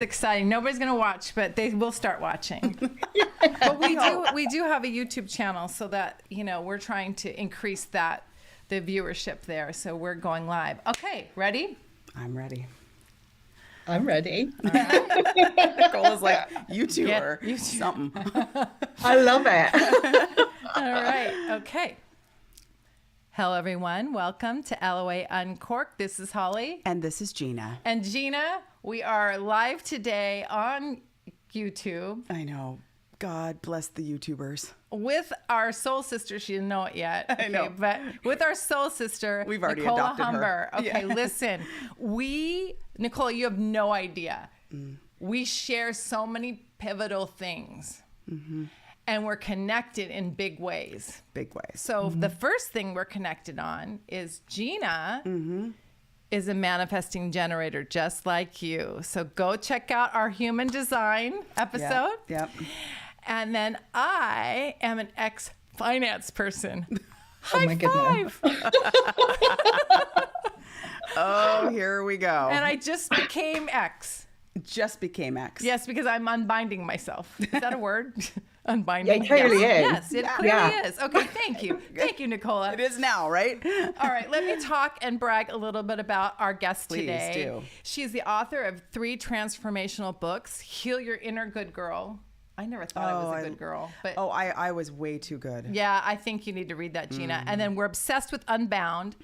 exciting. Nobody's going to watch, but they will start watching. But we do have a YouTube channel so that, we're trying to increase the viewership there. So we're going live. Okay, ready? I'm ready. I'm ready. Nicola's like, YouTube or something. I love it. All right. Okay. Hello, everyone. Welcome to LOA Uncorked. This is Holly. And this is Gina. And Gina, we are live today on YouTube. I know. God bless the YouTubers. With our soul sister. She didn't know it yet. Okay, I know. But with our soul sister, we've already Nicola adopted Humber. her. Okay, Yeah. Listen. Nicola, you have no idea. We share so many pivotal things. Mm-hmm. And we're connected in big ways. Big ways. So the first thing we're connected on is Gina is a manifesting generator just like you. So go check out our human design episode. Yep. And then I am an ex-finance person. Oh my High five. Oh, here we go. And I just became X. Just became X. Yes, because I'm unbinding myself. Is that a word? Unbinding. Yeah, it clearly is. Yes, it clearly Yeah. is. Okay, thank you. Thank you, Nicola. It is now, right? All right, let me talk and brag a little bit about our guest Please today. do. She's the author of 3 transformational books, Heal Your Inner Good Girl. I never thought I was a good girl. But I was way too good. yeah, I think you need to read that, Gina. And then we're obsessed with Unbound.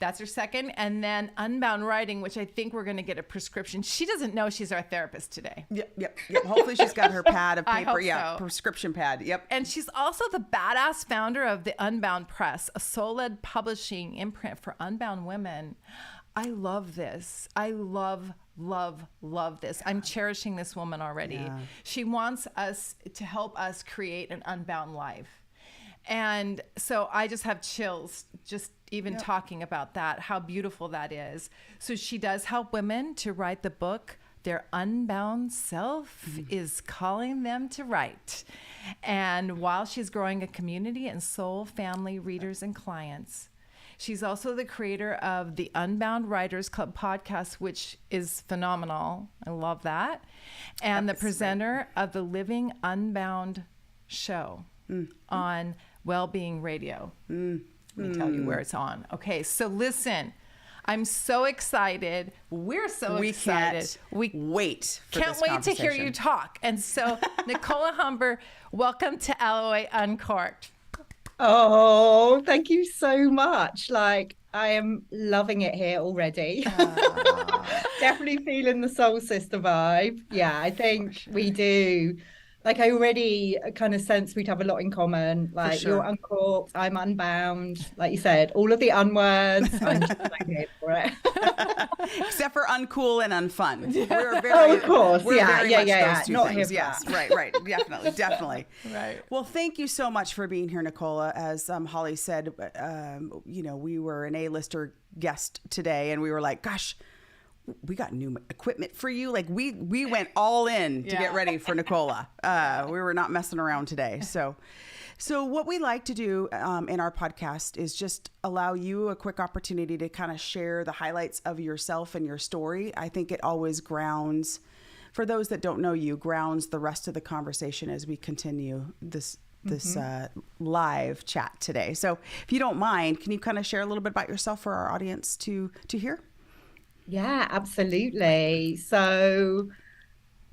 That's her second. And then Unbound Writing, which I think we're going to get a prescription. She doesn't know she's our therapist today. Yep. Hopefully she's got her pad of I paper. hope Yeah, so. prescription pad. Yep. And she's also the badass founder of the Unbound Press, a soul-led publishing imprint for unbound women. I love this. I love this. I'm cherishing this woman already. Yeah. She wants us to help us create an unbound life. And so I just have chills just even talking about that, how beautiful that is. So she does help women to write the book their unbound self is calling them to write. And while she's growing a community and soul family readers and clients, she's also the creator of the Unbound Writers Club podcast, which is phenomenal. I love that. And the presenter of the Living Unbound show on Wellbeing Radio. Let me tell you where it's on. Okay, so listen. I'm so excited. We're so excited. We can't wait for can't this wait to hear conversation. you talk. And so, Nicola Humber, welcome to LOA Uncorked. Oh, thank you so much. Like, I am loving it here already. Definitely feeling the soul sister vibe. Yeah, I think we do. Like, I already kind of sense we'd have a lot in common. Like, sure. you're uncorked, I'm unbound. Like you said, all of the unwords. I'm just so here for it. Except for uncool and unfun. We're very, Oh, of course. we're Yeah, very yeah, much yeah, those two not things. here for Yes, that. right. Definitely. Right. Well, thank you so much for being here, Nicola. As Holly said, we were an A-lister guest today, and we were like, gosh, we got new equipment for you. Like we went all in to get ready for Nicola. We were not messing around today. So what we like to do in our podcast is just allow you a quick opportunity to kind of share the highlights of yourself and your story. I think it always grounds, for those that don't know you, grounds the rest of the conversation as we continue this live chat today. So if you don't mind, can you kind of share a little bit about yourself for our audience to hear? Yeah, absolutely. So,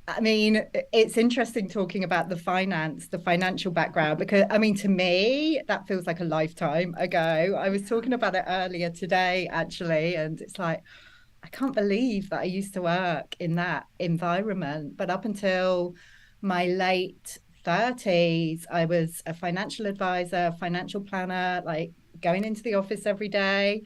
I mean, it's interesting talking about the financial background, because, I mean, to me, that feels like a lifetime ago. I was talking about it earlier today, actually, and it's like, I can't believe that I used to work in that environment. But up until my late 30s, I was a financial advisor, financial planner, like going into the office every day.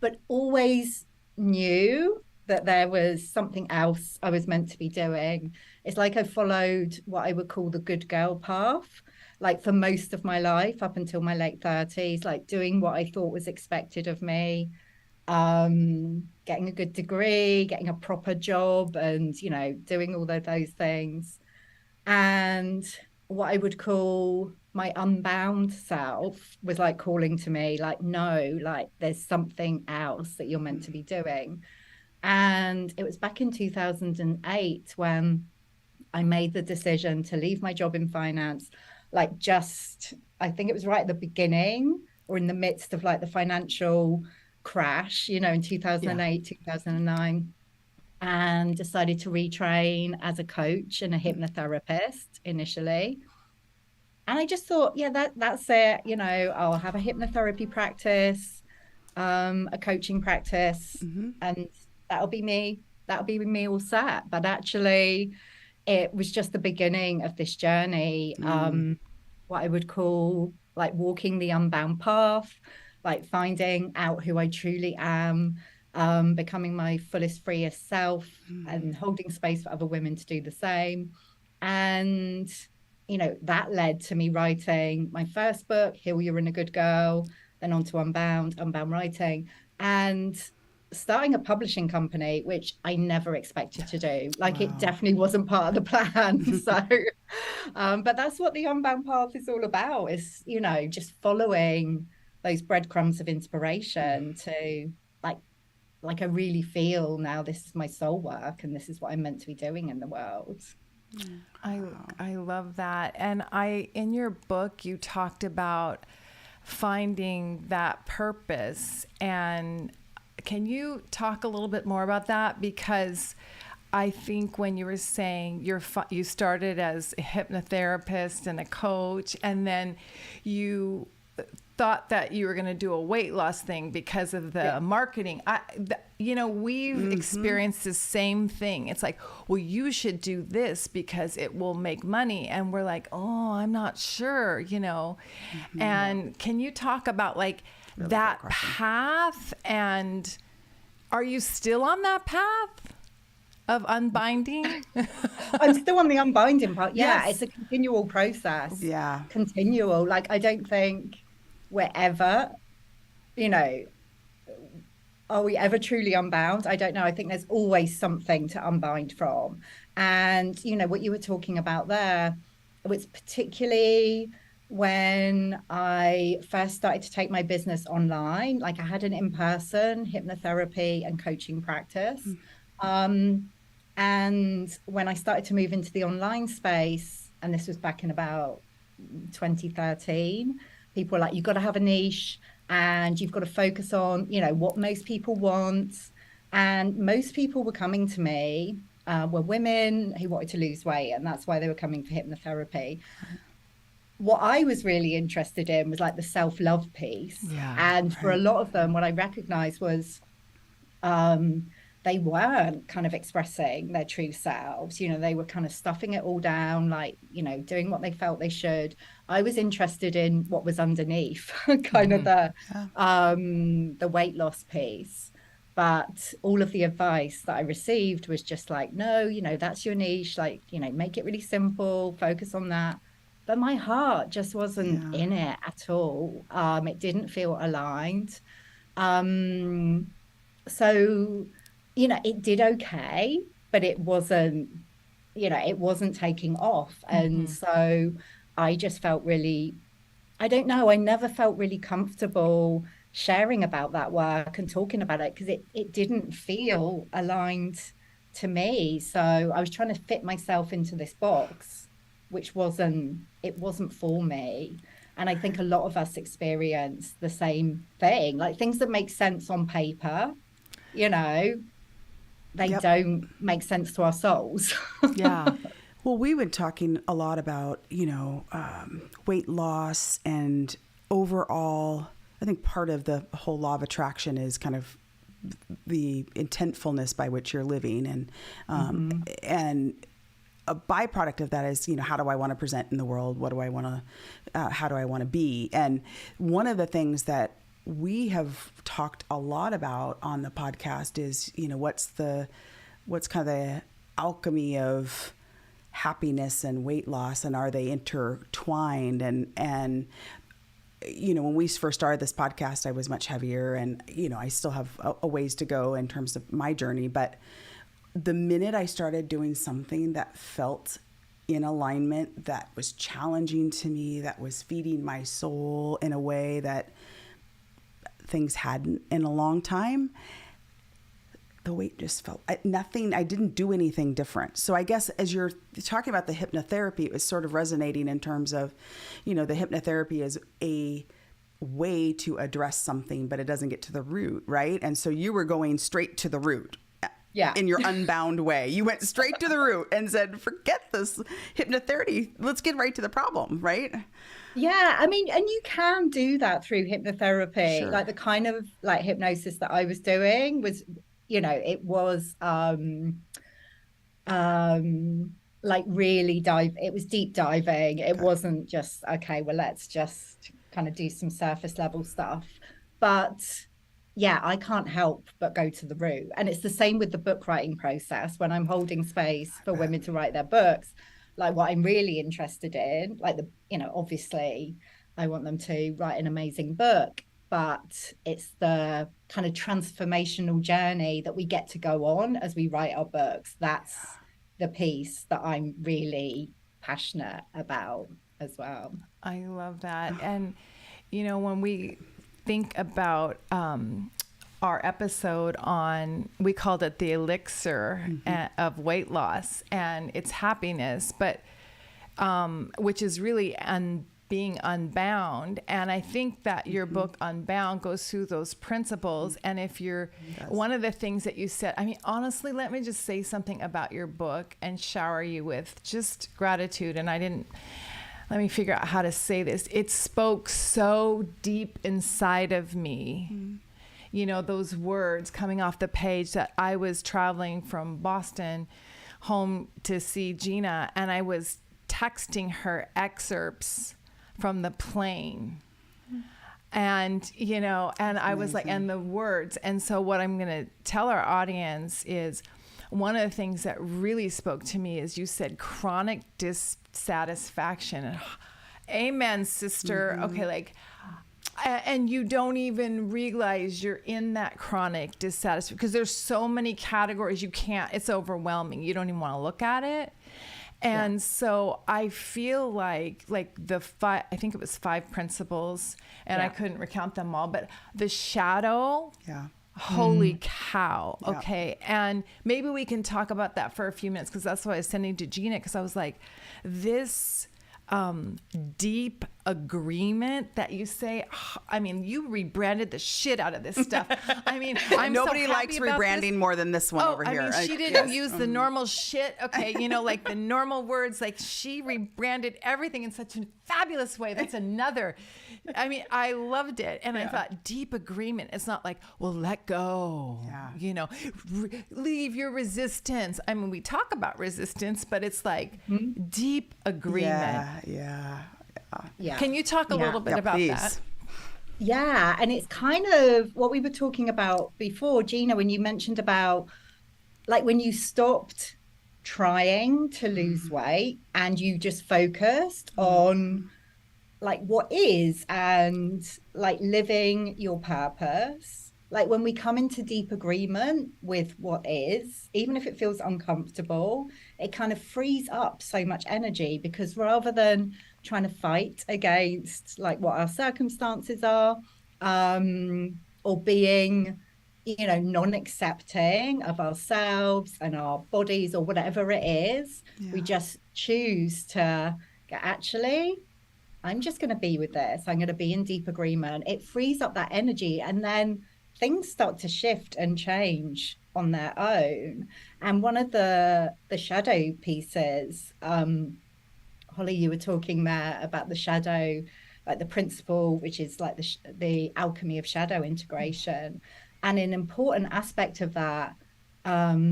But always knew that there was something else I was meant to be doing. It's like I followed what I would call the good girl path, like for most of my life up until my late 30s, like doing what I thought was expected of me, getting a good degree, getting a proper job, and, doing all of those things. And what I would call my unbound self was like calling to me, like, no, like there's something else that you're meant to be doing. And it was back in 2008 when I made the decision to leave my job in finance, like just, I think it was right at the beginning or in the midst of like the financial crash, you know, in 2008, 2009, and decided to retrain as a coach and a hypnotherapist initially. And I just thought, yeah, that's it. You know, I'll have a hypnotherapy practice, a coaching practice, and that'll be me. That'll be me all set. But actually, it was just the beginning of this journey, what I would call like walking the unbound path, like finding out who I truly am, becoming my fullest, freest self, and holding space for other women to do the same. And, you know, that led to me writing my first book, Heal You're in a Good Girl, then on to Unbound Writing. And starting a publishing company, which I never expected to do. Like it definitely wasn't part of the plan. So, but that's what the Unbound path is all about, is, you know, just following those breadcrumbs of inspiration to like I really feel now this is my soul work and this is what I'm meant to be doing in the world. I love that. And in your book, you talked about finding that purpose. And can you talk a little bit more about that? Because I think when you were saying you started as a hypnotherapist and a coach, and then you thought that you were going to do a weight loss thing because of the marketing. We've experienced the same thing. It's like, well, you should do this because it will make money. And we're like, oh, I'm not sure, you know. And can you talk about like really that path? And are you still on that path of unbinding? I'm still on the unbinding part. Yeah, Yes. it's a continual process. Yeah. Continual. Like, I don't think we're ever, you know, are we ever truly unbound? I don't know. I think there's always something to unbind from. And, you know, what you were talking about there, it was particularly when I first started to take my business online. Like I had an in-person hypnotherapy and coaching practice. And when I started to move into the online space, and this was back in about 2013, people were like, you've got to have a niche and you've got to focus on, you know, what most people want. And most people were coming to me, were women who wanted to lose weight. And that's why they were coming for hypnotherapy. What I was really interested in was like the self-love piece. Yeah, and for a lot of them, what I recognized was they weren't kind of expressing their true selves. You know, they were kind of stuffing it all down, like, you know, doing what they felt they should. I was interested in what was underneath, kind of the weight loss piece. But all of the advice that I received was just like, no, you know, that's your niche. Like, you know, make it really simple, focus on that. But my heart just wasn't in it at all. It didn't feel aligned. So, you know, it did okay, but it wasn't, you know, it wasn't taking off. And so I just felt really, I don't know, I never felt really comfortable sharing about that work and talking about it because it didn't feel aligned to me. So I was trying to fit myself into this box, which wasn't for me. And I think a lot of us experience the same thing, like things that make sense on paper, you know, they don't make sense to our souls. Yeah. Well, we've been talking a lot about, you know, weight loss and overall, I think part of the whole law of attraction is kind of the intentfulness by which you're living. And a byproduct of that is, you know, how do I want to present in the world? What do I want to, how do I want to be? And one of the things that we have talked a lot about on the podcast is, you know, what's kind of the alchemy of happiness and weight loss, and are they intertwined? And you know, when we first started this podcast, I was much heavier, and, you know, I still have a ways to go in terms of my journey. But the minute I started doing something that felt in alignment, that was challenging to me, that was feeding my soul in a way that things hadn't in a long time, the weight just felt nothing. I didn't do anything different. So I guess as you're talking about the hypnotherapy, it was sort of resonating in terms of, the hypnotherapy is a way to address something, but it doesn't get to the root, right? And so you were going straight to the root. Yeah. In your unbound way. You went straight to the root and said, forget this hypnotherapy. Let's get right to the problem, right? Yeah, I mean, and you can do that through hypnotherapy. Sure. Like the kind of like hypnosis that I was doing was, it was like really it was deep diving. It wasn't just, okay, well, let's just kind of do some surface level stuff. But yeah, I can't help but go to the root. And it's the same with the book writing process. When I'm holding space for women to write their books, like what I'm really interested in, like obviously I want them to write an amazing book, but it's the kind of transformational journey that we get to go on as we write our books. That's the piece that I'm really passionate about as well. I love that. And, when we think about our episode we called it the elixir of weight loss, and it's happiness, but which is really being unbound. And I think that your book Unbound goes through those principles. And if one of the things that you said, I mean, honestly, let me just say something about your book and shower you with just gratitude. And let me figure out how to say this. It spoke so deep inside of me. Those words coming off the page, that I was traveling from Boston home to see Gina, and I was texting her excerpts from the plane. And, and I was like, and the words. And so what I'm going to tell our audience is, one of the things that really spoke to me is you said chronic dissatisfaction. Amen, sister. Okay, and you don't even realize you're in that chronic dissatisfaction, because there's so many categories it's overwhelming. You don't even want to look at it. And so I feel like I think it was 5 principles, and I couldn't recount them all, but the shadow. Yeah. Holy cow. Okay. And maybe we can talk about that for a few minutes, because that's what I was sending to Gina, because I was like, this deep agreement that you say, I mean, you rebranded the shit out of this stuff. I mean, nobody so likes rebranding more than this one over here. I mean, she didn't use the normal shit. Okay. Like the normal words, like she rebranded everything in such a fabulous way. That's another, I mean, I loved it. And I thought deep agreement. It's not like, well, let go, leave your resistance. I mean, we talk about resistance, but it's like deep agreement. Yeah. Can you talk a little bit about that? Yeah. And it's kind of what we were talking about before, Gina, when you mentioned about like when you stopped trying to lose weight and you just focused on like what is and like living your purpose. Like when we come into deep agreement with what is, even if it feels uncomfortable, it kind of frees up so much energy, because rather than trying to fight against like what our circumstances are, or being, non-accepting of ourselves and our bodies or whatever it is, we just choose to go, actually, I'm just going to be with this. I'm going to be in deep agreement. It frees up that energy, and then things start to shift and change on their own. And one of the shadow pieces, Holly, you were talking there about the shadow, like the principle, which is like the alchemy of shadow integration. And an important aspect of that,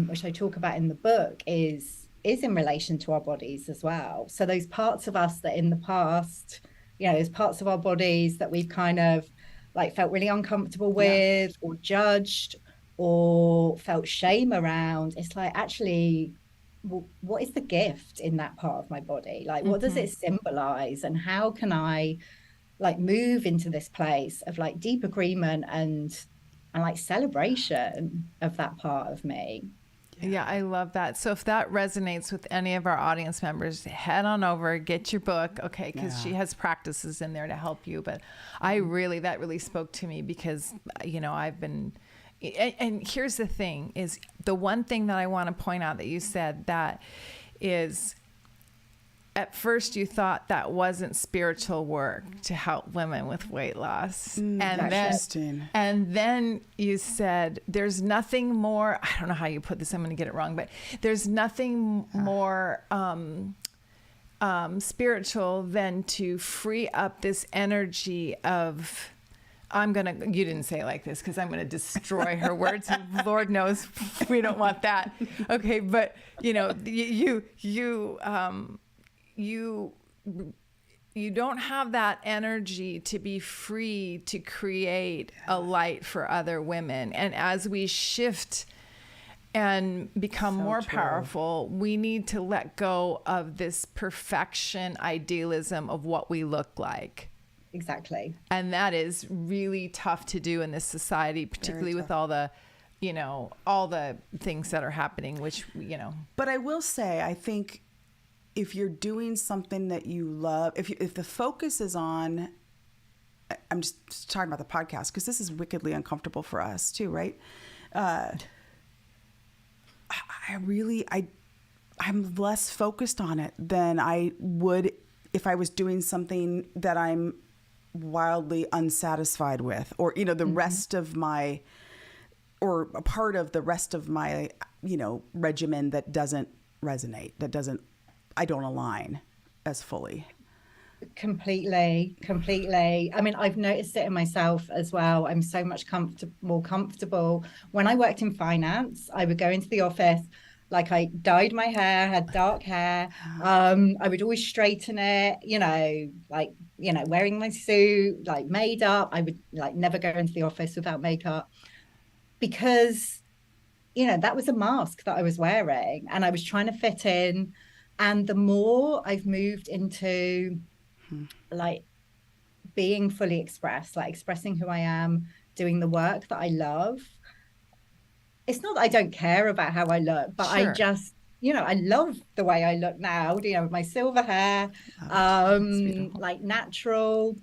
which I talk about in the book, is in relation to our bodies as well. So those parts of us that in the past, there's parts of our bodies that we've kind of like felt really uncomfortable with, or judged, or felt shame around. It's like, actually, what is the gift in that part of my body? Like, what does it symbolize? And how can I like move into this place of like deep agreement and like celebration of that part of me? Yeah, I love that. So if that resonates with any of our audience members, head on over, get your book, okay, because she has practices in there to help you. But that really spoke to me, because, I've been and here's the thing is the one thing that I want to point out that you said that is at first you thought that wasn't spiritual work to help women with weight loss. And then you said there's nothing more, I don't know how you put this, I'm going to get it wrong, but there's nothing more spiritual than to free up this energy of you didn't say it like this because I'm going to destroy her words. Lord knows we don't want that. Okay. But you don't have that energy to be free to create a light for other women. And as we shift and become more powerful, we need to let go of this perfection idealism of what we look like. Exactly. And that is really tough to do in this society, particularly with all the, all the things that are happening, which. But I will say, I think if you're doing something that you love, if the focus is on, I'm just talking about the podcast because this is wickedly uncomfortable for us too, right? I'm less focused on it than I would if I was doing something that I'm wildly unsatisfied with, or the rest of my, or a part of the rest of my regimen that doesn't resonate, I don't align as fully. Completely. I mean, I've noticed it in myself as well. I'm so much more comfortable. When I worked in finance, I would go into the office, like I dyed my hair, had dark hair. I would always straighten it, wearing my suit, like made up. I would never go into the office without makeup because, that was a mask that I was wearing and I was trying to fit in. And the more I've moved into being fully expressed, expressing who I am, doing the work that I love, it's not that I don't care about how I look, but I just, I love the way I look now, with my silver hair, natural.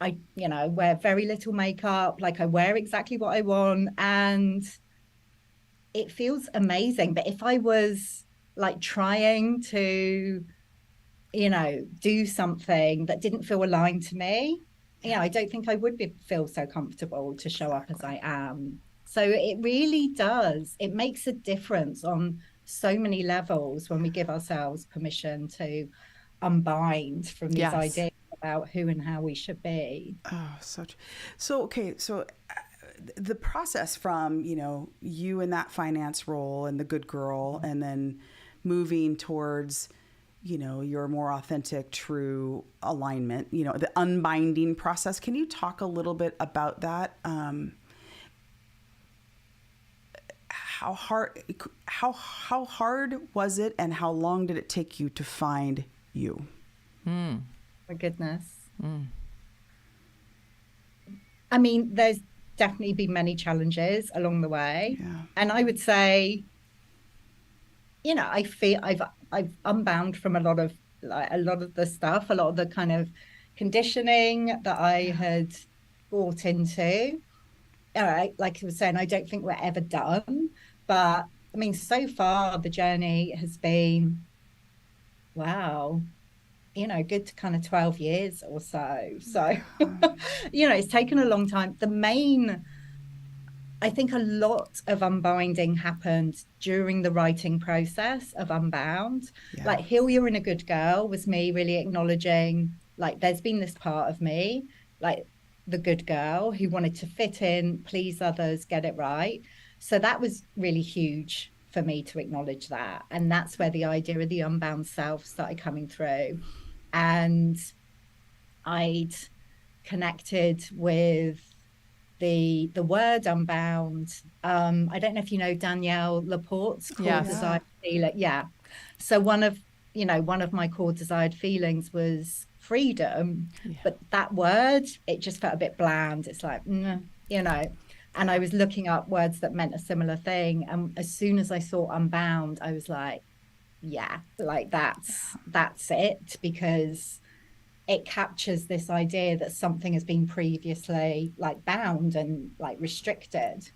I, wear very little makeup, I wear exactly what I want and it feels amazing. But if I was trying to, do something that didn't feel aligned to me, I don't think I would feel so comfortable to show up as I am. So it really does. It makes a difference on so many levels when we give ourselves permission to unbind from these ideas about who and how we should be. Oh, so okay. So the process from, you in that finance role and the good girl, and then moving towards, your more authentic, true alignment, the unbinding process. Can you talk a little bit about that? How hard was it, and how long did it take you to find you? My goodness. I mean, there's definitely been many challenges along the way. And I would say, I feel I've unbound from a lot of the stuff, a lot of the kind of conditioning that I had bought into. Like I was saying, I don't think we're ever done. But I mean, so far the journey has been, wow, good to kind of 12 years or so. So, it's taken a long time. I think a lot of unbinding happened during the writing process of Unbound. Heal You're in a Good Girl was me really acknowledging, there's been this part of me, the good girl who wanted to fit in, please others, get it right. So that was really huge for me to acknowledge that. And that's where the idea of the unbound self started coming through. And I'd connected with the word unbound. I don't know if you know Danielle Laporte's core desired feeling. Yeah. So one of my core desired feelings was freedom, but that word, it just felt a bit bland. It's and I was looking up words that meant a similar thing. And as soon as I saw unbound, I was like, that's it, because it captures this idea that something has been previously bound and restricted.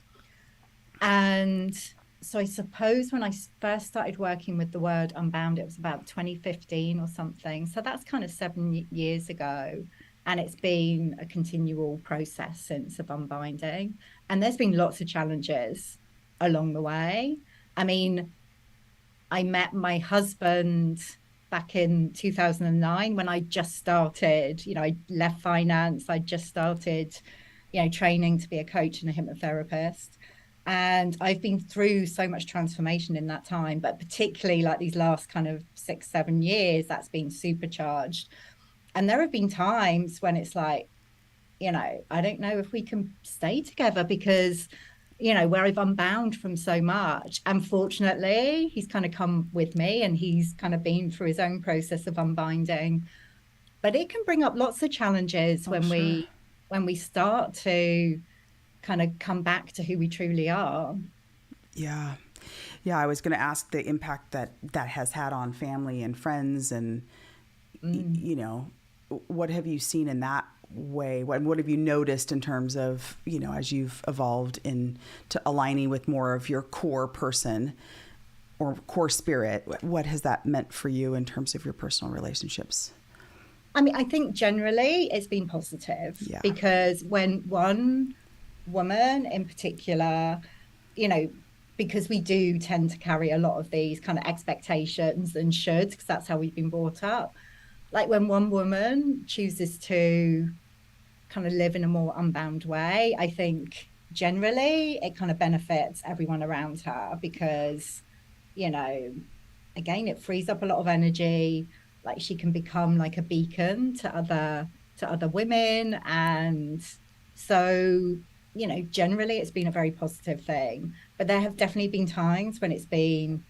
And so I suppose when I first started working with the word Unbound, it was about 2015 or something. So that's kind of 7 years ago. And it's been a continual process since of unbinding. And there's been lots of challenges along the way. I mean, I met my husband back in 2009 when I just started, I left finance. I just started, training to be a coach and a hypnotherapist. And I've been through so much transformation in that time, but particularly like these last kind of 6, 7 years, that's been supercharged. And there have been times when it's like, I don't know if we can stay together because, where I've unbound from so much. Unfortunately, he's kind of come with me and he's kind of been through his own process of unbinding. But it can bring up lots of challenges when we start to kind of come back to who we truly are. Yeah. Yeah, I was going to ask the impact that has had on family and friends and, what have you seen in that way? What have you noticed in terms of, as you've evolved into aligning with more of your core person or core spirit? What has that meant for you in terms of your personal relationships? I mean, I think generally it's been positive because when one woman in particular, because we do tend to carry a lot of these kind of expectations and shoulds, because that's how we've been brought up. Like when one woman chooses to kind of live in a more unbound way, I think generally it kind of benefits everyone around her because, again, it frees up a lot of energy. Like she can become like a beacon to other women. And so, generally it's been a very positive thing, but there have definitely been times when it's been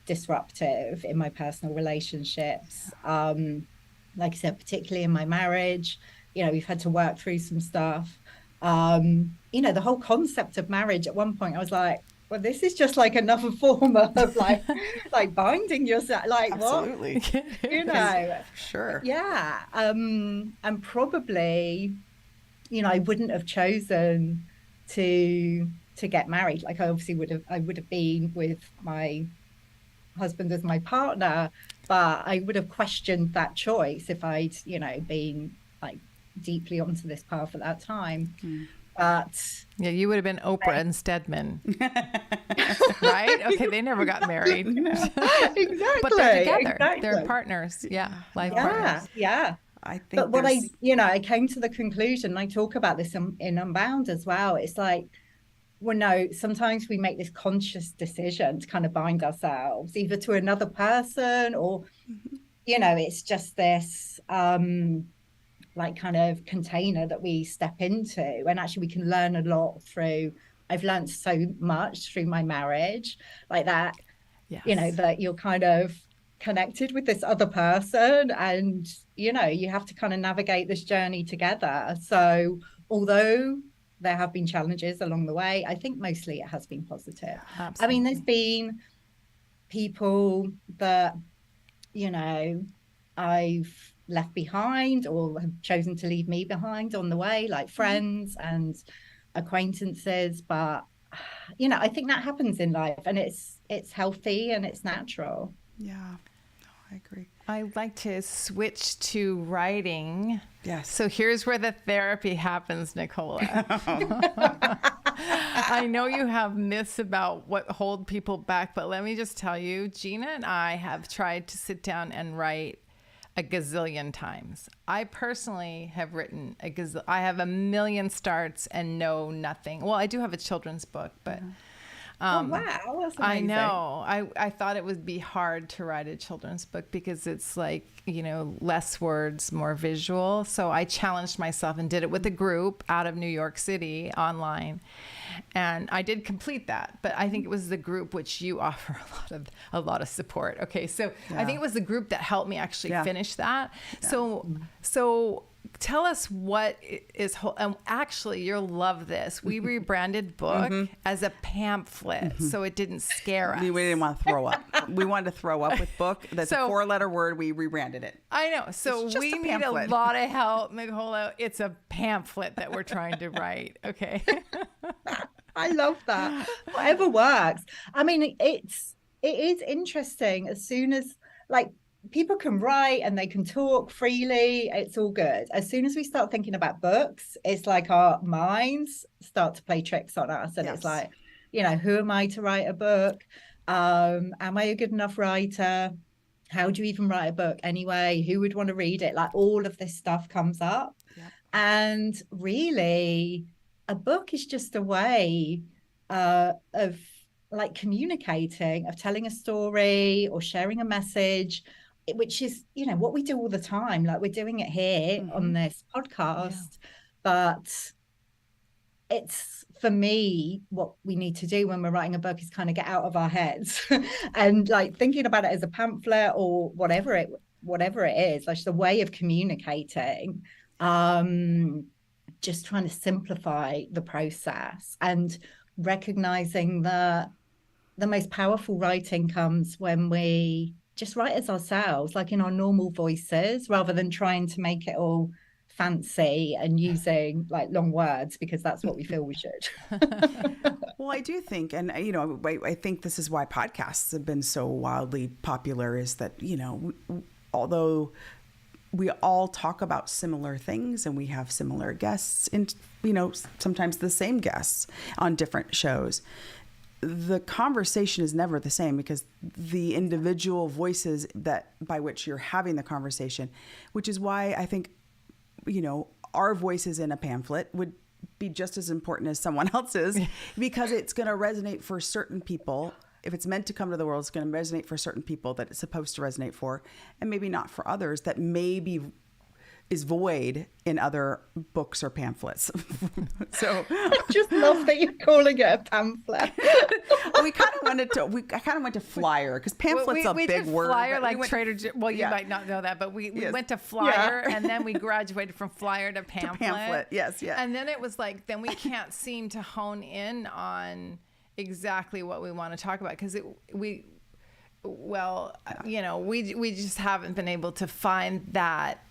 disruptive in my personal relationships. Like I said, particularly in my marriage, we've had to work through some stuff. The whole concept of marriage at one point, I was like, well, this is just like another form of like binding yourself. Like absolutely. What? Sure. Yeah. And probably, I wouldn't have chosen to get married. Like I would have been with my husband as my partner, but I would have questioned that choice if I'd, been like deeply onto this path at that time. But yeah, you would have been Oprah and Stedman, right? Okay, they never got married. Exactly. But they're together. Exactly. They're partners. Yeah, life partners. Yeah. I think but what I came to the conclusion, I talk about this in Unbound as well. It's like, well, no, sometimes we make this conscious decision to kind of bind ourselves either to another person or, it's just this like kind of container that we step into. And actually we can learn a lot I've learned so much through my marriage like that, that you're kind of connected with this other person and, you have to kind of navigate this journey together. So although there have been challenges along the way, I think mostly it has been positive. Absolutely. I mean, there's been people that, I've left behind or have chosen to leave me behind on the way, like friends and acquaintances. But, I think that happens in life and it's healthy and it's natural. Yeah, no, I agree. I'd like to switch to writing. Yes. So here's where the therapy happens, Nicola. I know you have myths about what hold people back, but let me just tell you, Gina and I have tried to sit down and write a gazillion times. I personally have written I have a million starts and know nothing. Well, I do have a children's book, but oh, wow. That's amazing. I know. I thought it would be hard to write a children's book because it's like, less words, more visual. So I challenged myself and did it with a group out of New York City online. And I did complete that, but I think it was the group which you offer a lot of support. Okay. So I think it was the group that helped me actually finish that. Yeah. So tell us what is, actually you'll love this. We rebranded book as a pamphlet so it didn't scare us. We didn't want to throw up. We wanted to throw up with book. That's a 4-letter word. We rebranded it. I know. So we need a lot of help, Nicola. It's a pamphlet that we're trying to write. Okay. I love that. Whatever works. I mean, it is interesting. As soon as like people can write and they can talk freely, it's all good. As soon as we start thinking about books, it's like our minds start to play tricks on us. And it's like, who am I to write a book? Am I a good enough writer? How do you even write a book anyway? Who would want to read it? Like all of this stuff comes up. And really, a book is just a way of like communicating, of telling a story or sharing a message, which is, what we do all the time. Like we're doing it here on this podcast, but it's, for me, what we need to do when we're writing a book is kind of get out of our heads and like thinking about it as a pamphlet or whatever it is, like the way of communicating, just trying to simplify the process and recognizing that the most powerful writing comes when we just write as ourselves, like in our normal voices, rather than trying to make it all fancy and using like long words because that's what we feel we should. Well, I do think, and I think this is why podcasts have been so wildly popular, is that, although we all talk about similar things and we have similar guests and, sometimes the same guests on different shows, the conversation is never the same because the individual voices that by which you're having the conversation, which is why I think, our voices in a pamphlet would be just as important as someone else's because it's going to resonate for certain people. If it's meant to come to the world, it's going to resonate for certain people that it's supposed to resonate for, and maybe not for others that maybe is void in other books or pamphlets. So I just love that you're calling it a pamphlet. I kind of went to flyer because pamphlet's a big word. Flyer like Trader Joe's. Well, you might not know that, but we went to flyer and then we graduated from flyer to pamphlet. Yes. And then it was like, then we can't seem to hone in on exactly what we want to talk about because we just haven't been able to find that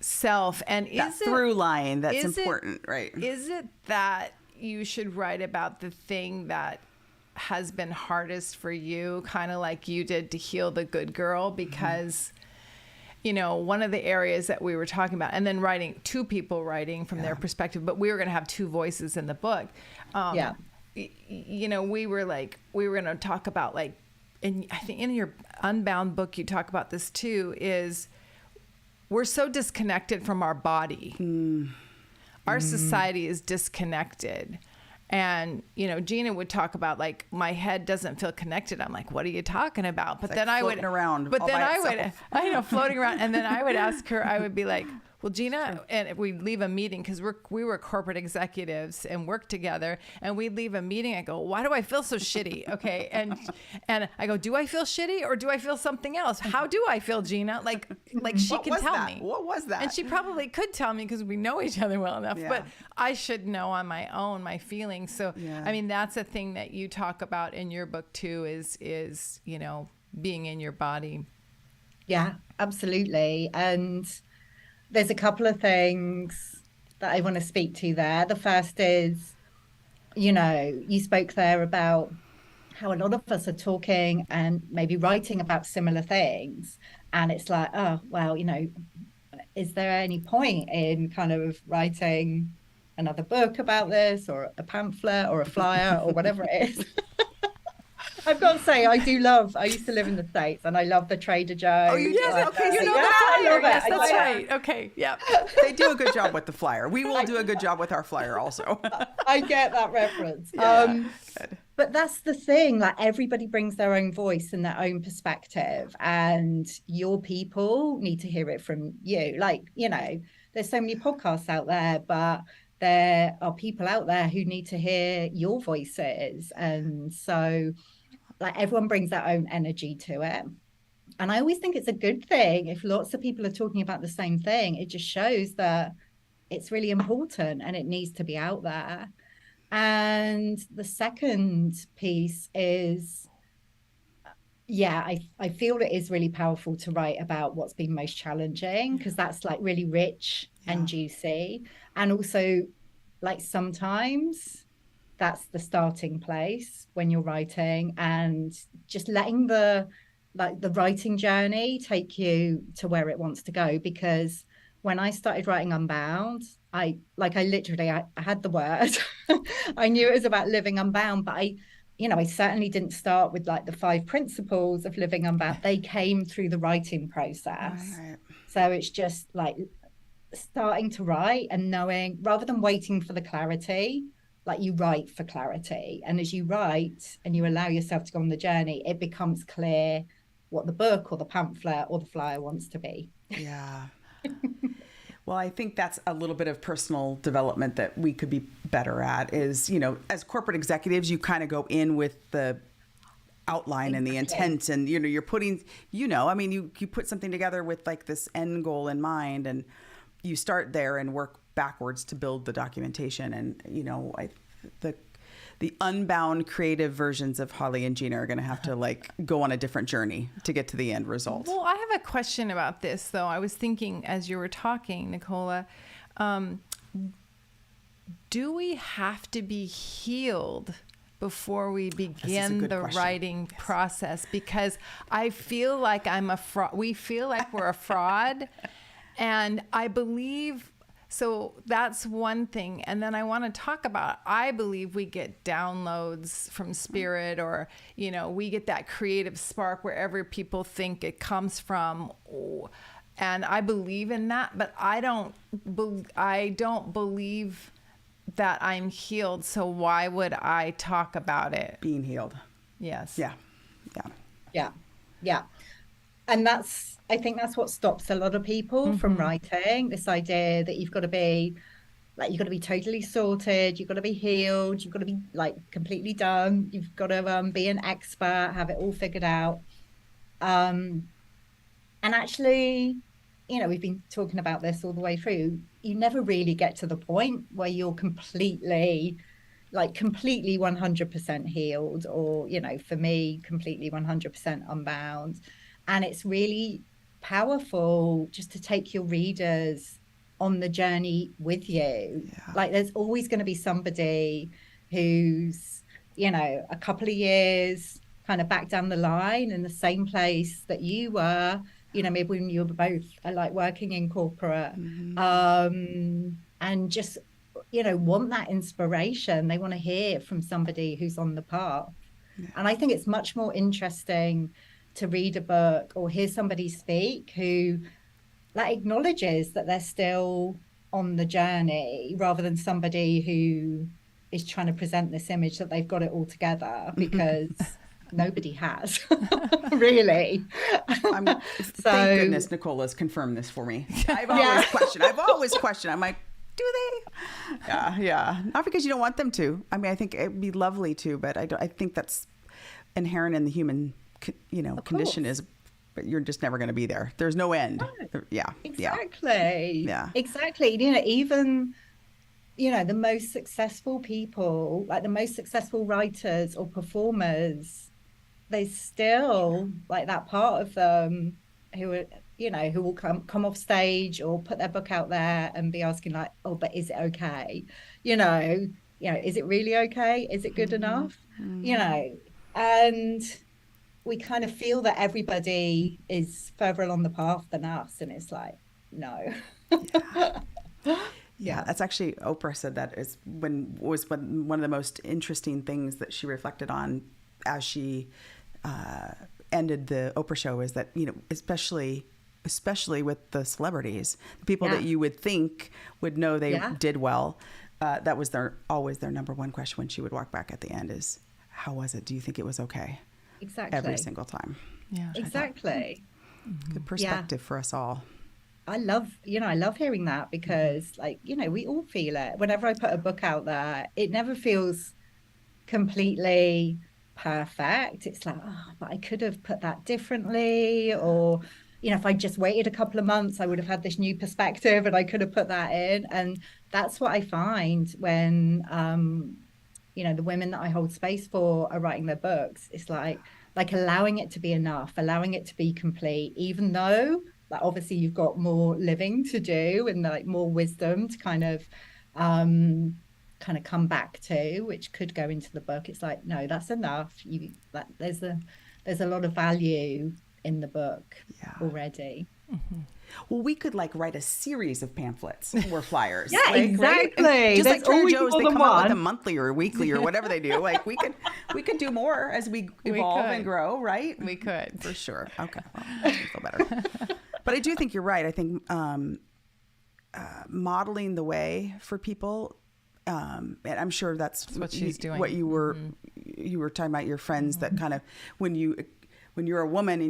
self and that through line that's important, right? Is it that you should write about the thing that has been hardest for you, kind of like you did to heal the good girl? Because one of the areas that we were talking about, and then writing, two people writing from their perspective, but we were going to have two voices in the book. We were going to talk about, like, and I think in your Unbound book you talk about this too, is we're so disconnected from our body. Our society is disconnected. And, Gina would talk about, like, my head doesn't feel connected. I'm like, what are you talking about? But it's then like I would floating around. But then I would, floating around. And then I would ask her, I would be like, well, Gina, and we'd leave a meeting because we were corporate executives and worked together, and we'd leave a meeting. I go, why do I feel so shitty? Okay. And I go, do I feel shitty or do I feel something else? How do I feel, Gina? Like she can tell me. What was that? And she probably could tell me because we know each other well enough, but I should know on my own, my feelings. So, I mean, that's a thing that you talk about in your book too, is, being in your body. Yeah, absolutely. And there's a couple of things that I want to speak to there. The first is, you spoke there about how a lot of us are talking and maybe writing about similar things. And it's like, oh, well, is there any point in kind of writing another book about this or a pamphlet or a flyer or whatever it is? I've got to say, I used to live in the States and I love the Trader Joe's. Oh, yes, okay, you know the flyer. Yes, that's right. Okay, yeah. They do a good job with the flyer. We will do a good job with our flyer also. I get that reference. But that's the thing, like everybody brings their own voice and their own perspective, and your people need to hear it from you. Like, there's so many podcasts out there, but there are people out there who need to hear your voices. And so, like, everyone brings their own energy to it. And I always think it's a good thing if lots of people are talking about the same thing. It just shows that it's really important and it needs to be out there. And the second piece is, I feel it is really powerful to write about what's been most challenging, because that's like really rich and juicy. And also, like, sometimes that's the starting place when you're writing, and just letting the writing journey take you to where it wants to go. Because when I started writing Unbound, I had the word. I knew it was about living unbound, but I certainly didn't start with like the 5 principles of living unbound. They came through the writing process. Right. So it's just like starting to write and knowing, rather than waiting for the clarity, like you write for clarity. And as you write and you allow yourself to go on the journey, it becomes clear what the book or the pamphlet or the flyer wants to be. Yeah. Well, I think that's a little bit of personal development that we could be better at is, as corporate executives, you kind of go in with the outline and the intent, and, you're putting, you put something together with like this end goal in mind, and you start there and work backwards to build the documentation. And, the unbound creative versions of Holly and Gina are going to have to like go on a different journey to get to the end result. Well, I have a question about this, though. I was thinking as you were talking, Nicola, do we have to be healed before we begin the writing process? Because I feel like I'm a fraud. We feel like we're a fraud. And I believe, so that's one thing. And then I want to talk about, I believe we get downloads from spirit, or, we get that creative spark wherever people think it comes from. And I believe in that, but I don't believe that I'm healed. So why would I talk about it? Being healed. Yes. Yeah. And I think that's what stops a lot of people from writing, this idea that you've got to be totally sorted, you've got to be healed, you've got to be like completely done, you've got to be an expert, have it all figured out. And actually, we've been talking about this all the way through. You never really get to the point where you're completely 100% healed, or, for me, completely 100% unbound. And it's really powerful just to take your readers on the journey with you. Yeah. Like there's always going to be somebody who's, a couple of years kind of back down the line in the same place that you were, maybe when you were both like working in corporate, and just, want that inspiration. They want to hear from somebody who's on the path. Yeah. And I think it's much more interesting to read a book or hear somebody speak who acknowledges that they're still on the journey, rather than somebody who is trying to present this image that they've got it all together, because nobody has. Really. Thank goodness Nicola's confirmed this for me. I've always questioned. I'm like, do they? Yeah. Not because you don't want them to. I mean, I think it'd be lovely to, but I think that's inherent in the human condition is, but you're just never going to be there. There's no end. Right. Yeah. Exactly. Yeah. Exactly. Even, the most successful people, like the most successful writers or performers, they still like that part of them who will come off stage or put their book out there and be asking like, oh, but is it okay? Is it really okay? Is it good enough? And we kind of feel that everybody is further along the path than us. And it's like, no. Yeah, that's actually, Oprah said that was one of the most interesting things that she reflected on as she ended the Oprah show, is that, especially with the celebrities, the people that you would think would know they did well, that was always their number one question when she would walk back at the end is, how was it? Do you think it was okay? Exactly. Every single time. Yeah. Exactly. Good perspective for us all. I love hearing that, because we all feel it. Whenever I put a book out there, it never feels completely perfect. It's like, oh, but I could have put that differently, or, if I just waited a couple of months, I would have had this new perspective and I could have put that in. And that's what I find when, the women that I hold space for are writing their books. It's like allowing it to be enough, allowing it to be complete, even though obviously you've got more living to do and more wisdom to kind of kind of come back to, which could go into the book. It's like, no, that's enough. There's a lot of value in the book already. Mm-hmm. Well, we could like write a series of pamphlets or flyers. Yeah, like, exactly. Right? Just There's like Trader Joe's, they come out with one. a monthly or weekly or whatever they do. Like we could do more as we evolve and grow, right? We could. For sure. Okay. Well, I feel better. But I do think you're right. I think modeling the way for people, and I'm sure that's what she's doing. What you were talking about, your friends that kind of when you're a woman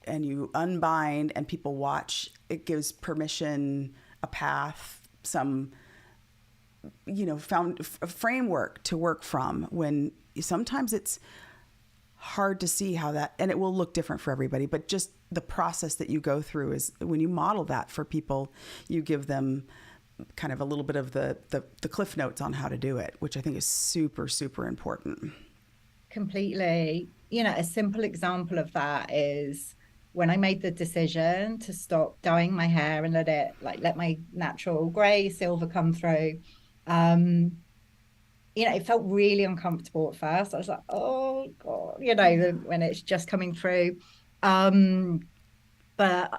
and you unbind and people watch, it gives permission, a path, some found a framework to work from, when sometimes it's hard to see how that, and it will look different for everybody, but just the process that you go through is when you model that for people, you give them kind of a little bit of the cliff notes on how to do it, which I think is super, super important. Completely. A simple example of that is when I made the decision to stop dyeing my hair and let my natural gray silver come through. It felt really uncomfortable at first. I was like, oh God, when it's just coming through. But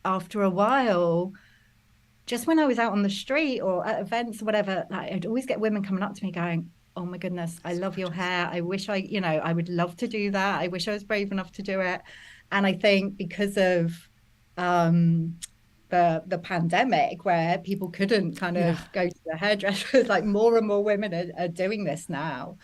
after a while, just when I was out on the street or at events or whatever, I'd always get women coming up to me going, oh my goodness, I love your hair. I wish I would love to do that. I wish I was brave enough to do it. And I think because of the pandemic, where people couldn't kind of go to the hairdressers, like more and more women are doing this now.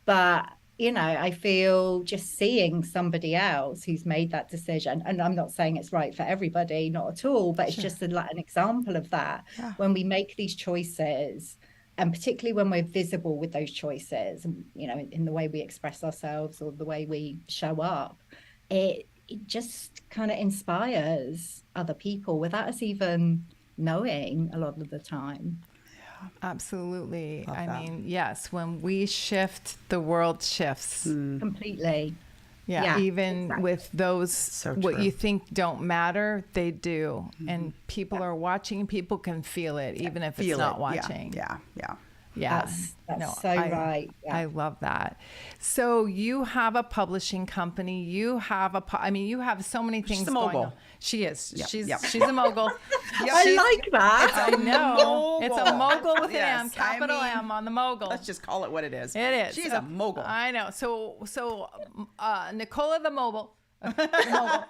But I feel just seeing somebody else who's made that decision, and I'm not saying it's right for everybody, not at all, but it's just an example of that. When we make these choices, and particularly when we're visible with those choices, in the way we express ourselves or the way we show up, it just kind of inspires other people without us even knowing a lot of the time. Absolutely. I mean, yes, when we shift, the world shifts. Completely. Yeah, even with those, what you think don't matter, they do. And people are watching, people can feel it, even if it's not watching. Yeah. That's right. Yeah. I love that. So you have a publishing company. You have you have so many things She's a mogul. going on. She is. Yep. She's a mogul. I like that. I know. It's a mogul with Yes, an M, capital M on the mogul. Let's just call it what it is. It is. She's a mogul. I know. So Nicola the mogul. I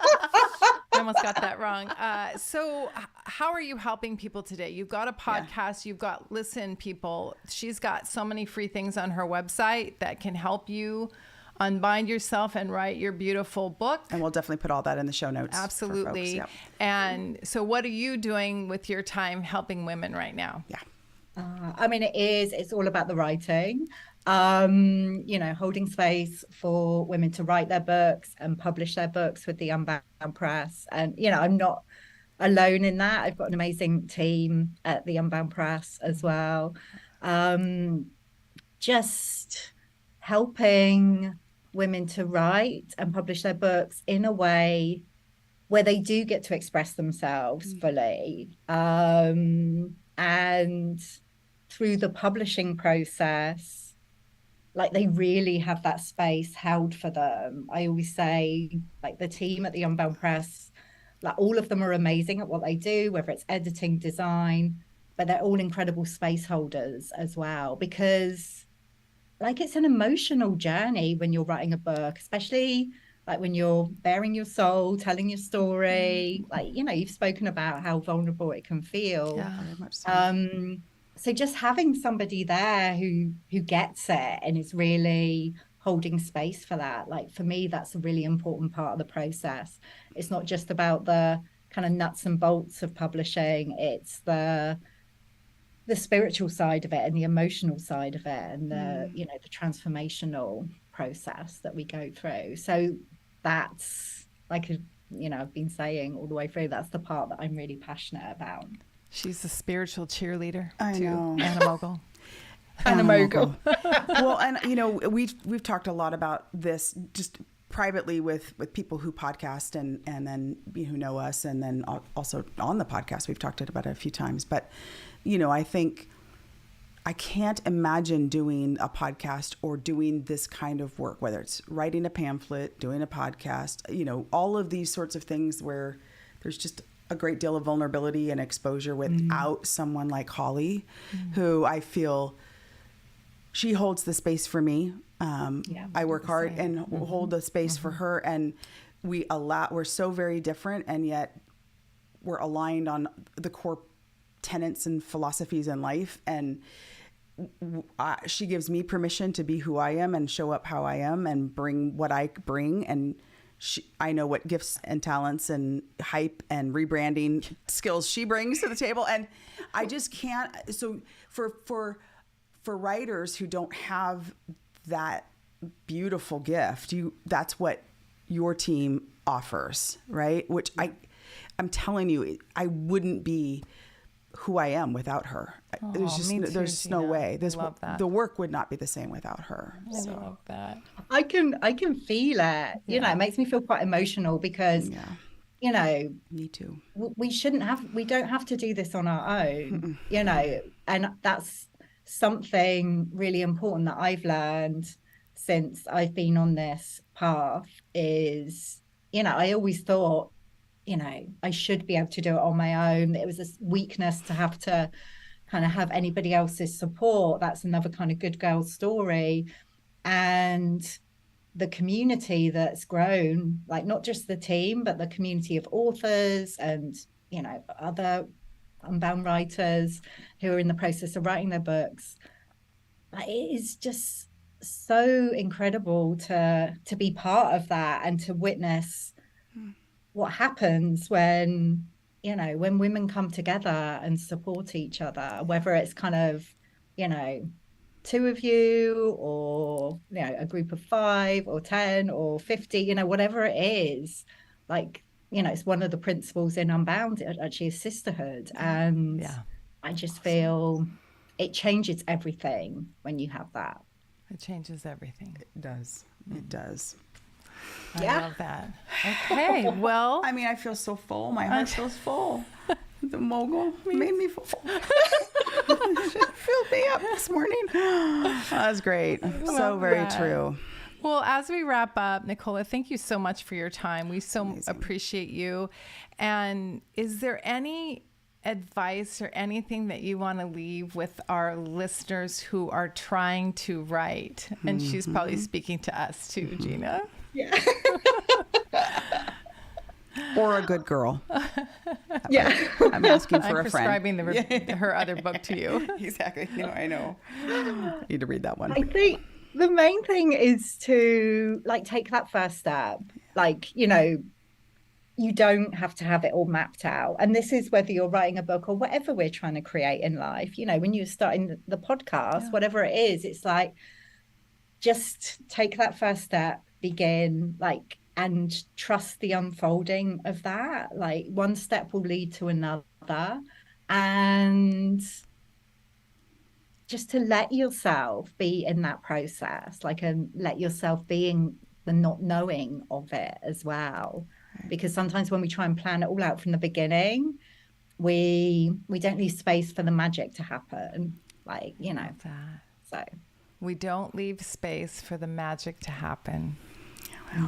almost got that wrong. So how are you helping people today? You've got a podcast, you've got Listen People. She's got so many free things on her website that can help you unbind yourself and write your beautiful book. And we'll definitely put all that in the show notes. Absolutely. For folks. And so what are you doing with your time helping women right now? Yeah. It's all about the writing. Holding space for women to write their books and publish their books with the Unbound Press. And, I'm not alone in that. I've got an amazing team at the Unbound Press as well. Just helping women to write and publish their books in a way where they do get to express themselves fully. And through the publishing process, they really have that space held for them. I always say, the team at the Unbound Press, all of them are amazing at what they do, whether it's editing, design, but they're all incredible space holders as well, because it's an emotional journey when you're writing a book, especially when you're bearing your soul, telling your story. You've spoken about how vulnerable it can feel. Yeah, very much so. So just having somebody there who gets it and is really holding space for that, for me, that's a really important part of the process. It's not just about the kind of nuts and bolts of publishing. It's the spiritual side of it and the emotional side of it and the transformational process that we go through. So that's I've been saying all the way through, that's the part that I'm really passionate about. She's a spiritual cheerleader. I know. And a mogul. And a mogul. Well, and we've talked a lot about this just privately with people who podcast and then who know us, and then also on the podcast we've talked about it a few times. But I think I can't imagine doing a podcast or doing this kind of work, whether it's writing a pamphlet, doing a podcast, you know, all of these sorts of things where there's just a great deal of vulnerability and exposure without someone like Holly, who I feel she holds the space for me. I work hard and hold the space for her, and we're so very different, and yet we're aligned on the core tenets and philosophies in life. And she gives me permission to be who I am and show up how I am and bring what I bring. And I know what gifts and talents and hype and rebranding skills she brings to the table. And I just can't. So for writers who don't have that beautiful gift, that's what your team offers, right? Which I'm telling you, I wouldn't be who I am without her. There's no way. The work would not be the same without her. I love that. I can feel it. You know, it makes me feel quite emotional because, you know, me too. We don't have to do this on our own, you know, and that's something really important that I've learned since I've been on this path is, you know, I always thought, you know, I should be able to do it on my own. It was a weakness to have to kind of have anybody else's support. That's another kind of good girl story. And the community that's grown, like not just the team, but the community of authors and, you know, other Unbound writers who are in the process of writing their books. It is just so incredible to be part of that and to witness what happens when, you know, when women come together and support each other, whether it's kind of, you know, 2 of you or, you know, a group of 5 or 10 or 50, you know, whatever it is. Like, you know, it's one of the principles in Unbound, actually, is sisterhood. And I just feel it changes everything when you have that. It changes everything. It does. It does. I love that. Okay, well. I mean, I feel so full. My heart feels full. The mogul made me full. Filled me up this morning. That was great. So very true. Well, as we wrap up, Nicola, thank you so much for your time. We so appreciate you. And is there any advice or anything that you want to leave with our listeners who are trying to write? And she's probably speaking to us too, Gina. Yeah. Or a good girl. Yeah. I'm asking for I'm a friend. prescribing her other book to you. Exactly. You know, I know. I need to read that one. I think the main thing is to like take that first step. Like, you know, you don't have to have it all mapped out. And this is whether you're writing a book or whatever we're trying to create in life. You know, when you're starting the podcast, whatever it is, it's like, just take that first step, begin, like, and trust the unfolding of that. Like, one step will lead to another. And just to let yourself be in that process, like, and let yourself be in the not knowing of it as well. Because sometimes when we try and plan it all out from the beginning, we don't leave space for the magic to happen. Like, you know, so we don't leave space for the magic to happen.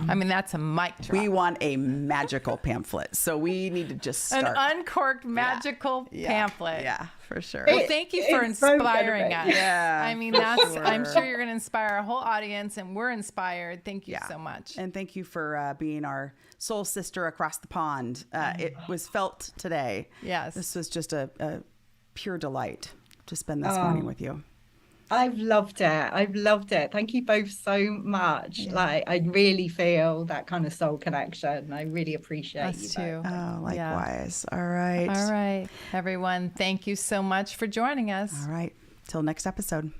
I mean, that's a mic drop. We want a magical pamphlet. So we need to just start. An uncorked magical pamphlet. Yeah, for sure. Well, thank you for inspiring us. Yeah. I mean, I'm sure you're going to inspire our whole audience, and we're inspired. Thank you so much. And thank you for being our soul sister across the pond. It was felt today. Yes. This was just a pure delight to spend this morning with you. I've loved it. Thank you both so much. Yeah. Like, I really feel that kind of soul connection. I really appreciate us too. Oh, likewise. Yeah. All right, everyone. Thank you so much for joining us. All right. Till next episode.